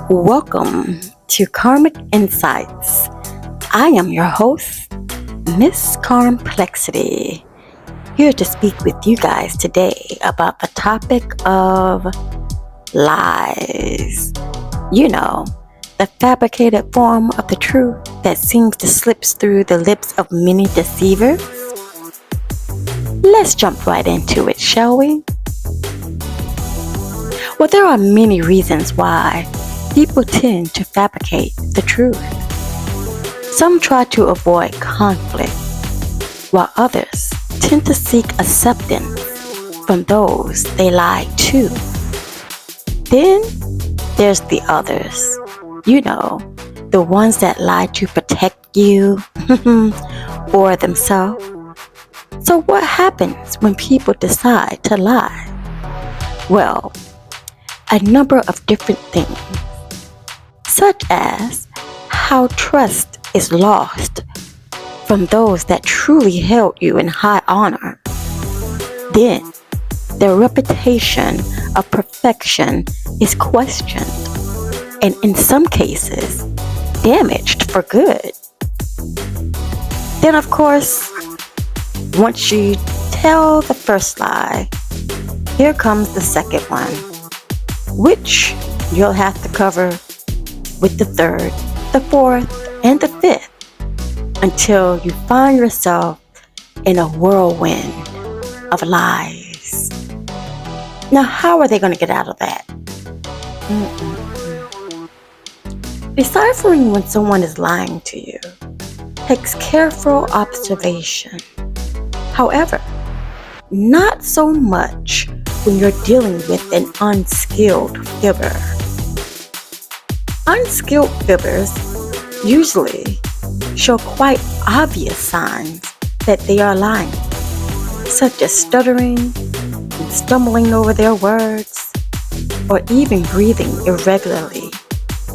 Welcome to Karmic Insights. I am your host, Miss Complexity, here to speak with you guys today about the topic of lies. You know, the fabricated form of the truth that seems to slip through the lips of many deceivers. Let's jump right into it, shall we? Well, there are many reasons why people tend to fabricate the truth. Some try to avoid conflict, while others tend to seek acceptance from those they lie to. Then there's the others, the ones that lie to protect you or themselves. So what happens when people decide to lie? Well, a number of different things, such as how trust is lost from those that truly held you in high honor. Then, their reputation of perfection is questioned, and in some cases, damaged for good. Then, of course, once you tell the first lie, here comes the second one, which you'll have to cover with the third, the fourth, and the fifth until you find yourself in a whirlwind of lies. Now, how are they going to get out of that? Deciphering when someone is lying to you takes careful observation. However, not so much when you're dealing with an unskilled fibber. Unskilled fibbers usually show quite obvious signs that they are lying, such as stuttering and stumbling over their words, or even breathing irregularly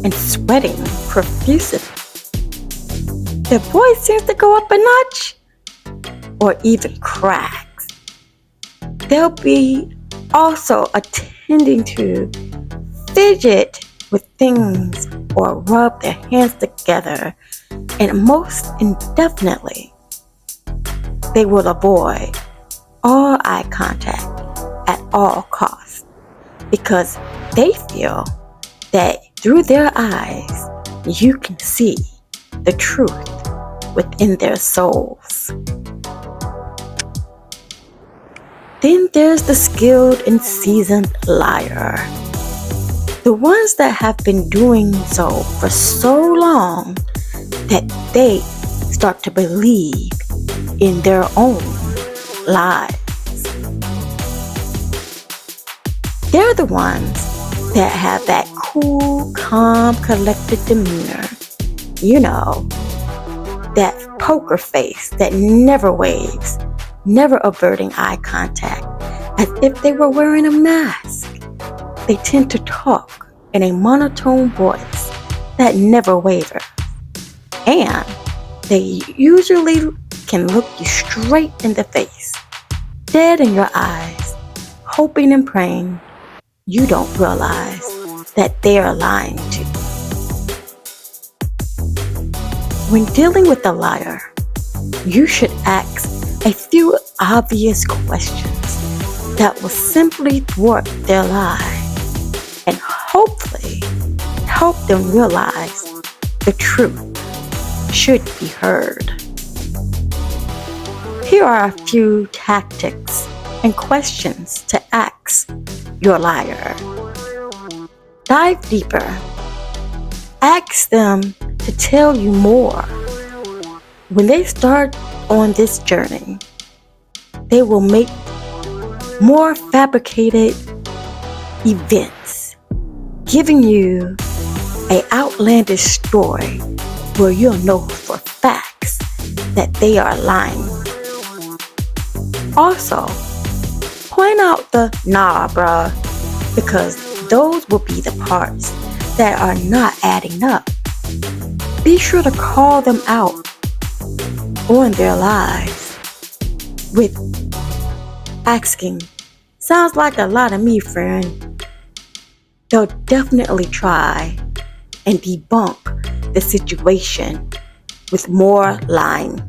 and sweating profusely. Their voice seems to go up a notch, or even cracks. They'll be also attending to fidget with things or rub their hands together, and most indefinitely, they will avoid all eye contact at all costs because they feel that through their eyes you can see the truth within their souls. Then there's the skilled and seasoned liar. The ones that have been doing so for so long that they start to believe in their own lies. They're the ones that have that cool, calm, collected demeanor. That poker face that never waves, never averting eye contact, as if they were wearing a mask. They tend to talk in a monotone voice that never wavers. And they usually can look you straight in the face, dead in your eyes, hoping and praying you don't realize that they are lying to you. When dealing with a liar, you should ask a few obvious questions that will simply thwart their lie and hopefully help them realize the truth should be heard. Here are a few tactics and questions to ask your liar. Dive deeper. Ask them to tell you more. When they start on this journey, they will make more fabricated events, giving you an outlandish story where you'll know for facts that they are lying. Also, point out the nah bruh, because those will be the parts that are not adding up. Be sure to call them out on their lies with asking, sounds like a lot of me, friend. they'll definitely try and debunk the situation with more lying.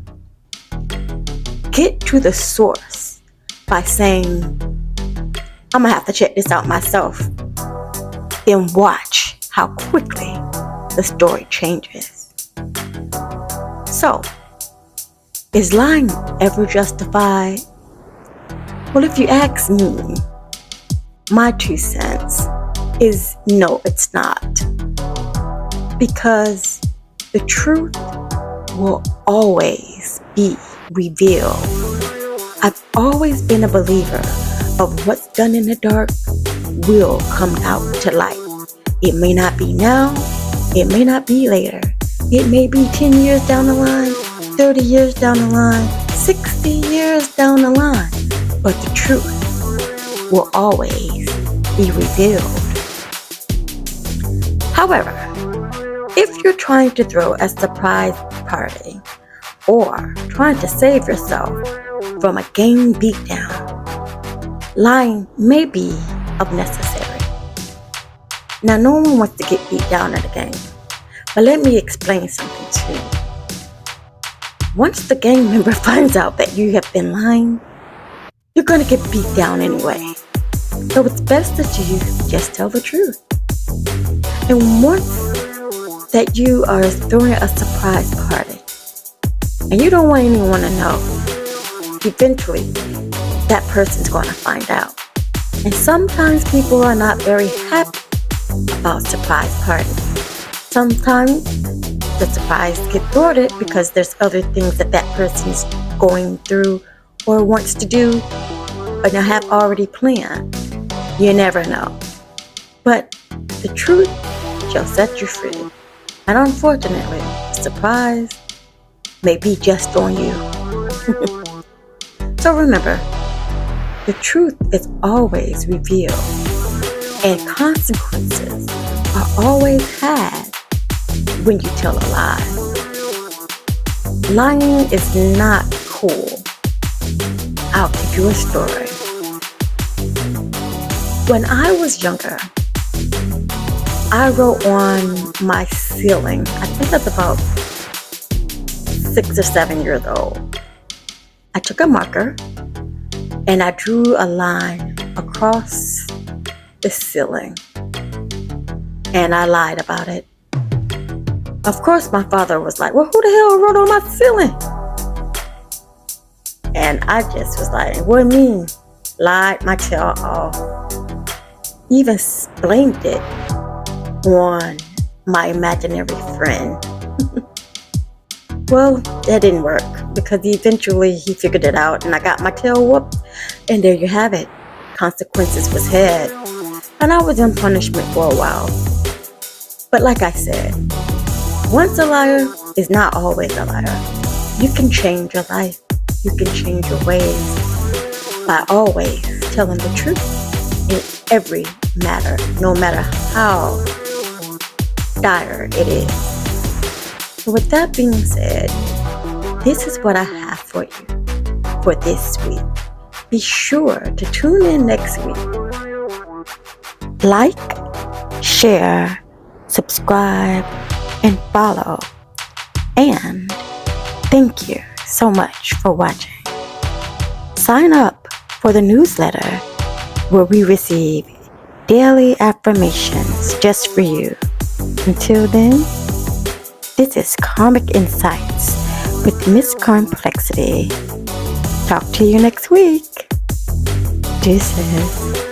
Get to the source by saying, I'm gonna have to check this out myself. Then watch how quickly the story changes. So, is lying ever justified? Well, if you ask me, my 2 cents is no, it's not. Because the truth will always be revealed. I've always been a believer of what's done in the dark will come out to light. It may not be now, it may not be later. It may be 10 years down the line, 30 years down the line, 60 years down the line. But the truth will always be revealed. However, if you're trying to throw a surprise party or trying to save yourself from a game beatdown, lying may be unnecessary. Now, no one wants to get beat down at a game, but let me explain something to you. Once the gang member finds out that you have been lying, you're going to get beat down anyway. So it's best that you just tell the truth. And once that you are throwing a surprise party and you don't want anyone to know, eventually that person's going to find out. And sometimes people are not very happy about surprise parties. Sometimes the surprise gets thwarted because there's other things that that person's going through or wants to do or have already planned. You never know. But the truth shall set you free. And unfortunately, surprise may be just on you. So remember, the truth is always revealed, and consequences are always had when you tell a lie. Lying is not cool. I'll give you a story. When I was younger, I wrote on my ceiling, I think I was about 6 or 7 years old. I took a marker and I drew a line across the ceiling and I lied about it. Of course, my father was like, well, who the hell wrote on my ceiling? And I just was like, what do you mean? Lied my tail off. Even blamed it on my imaginary friend. Well, that didn't work because eventually he figured it out and I got my tail whooped. And there you have it. Consequences was had. And I was in punishment for a while. But like I said, once a liar is not always a liar. You can change your life. You can change your ways by always telling the truth in every matter, no matter how dire it is. So with that being said, this is what I have for you for this week. Be sure to tune in next week. Like, share, subscribe, and follow. And thank you so much for watching. Sign up for the newsletter where we receive daily affirmations just for you. Until then, this is Karmic Insights with Miss Complexity. Talk to you next week. Deuces.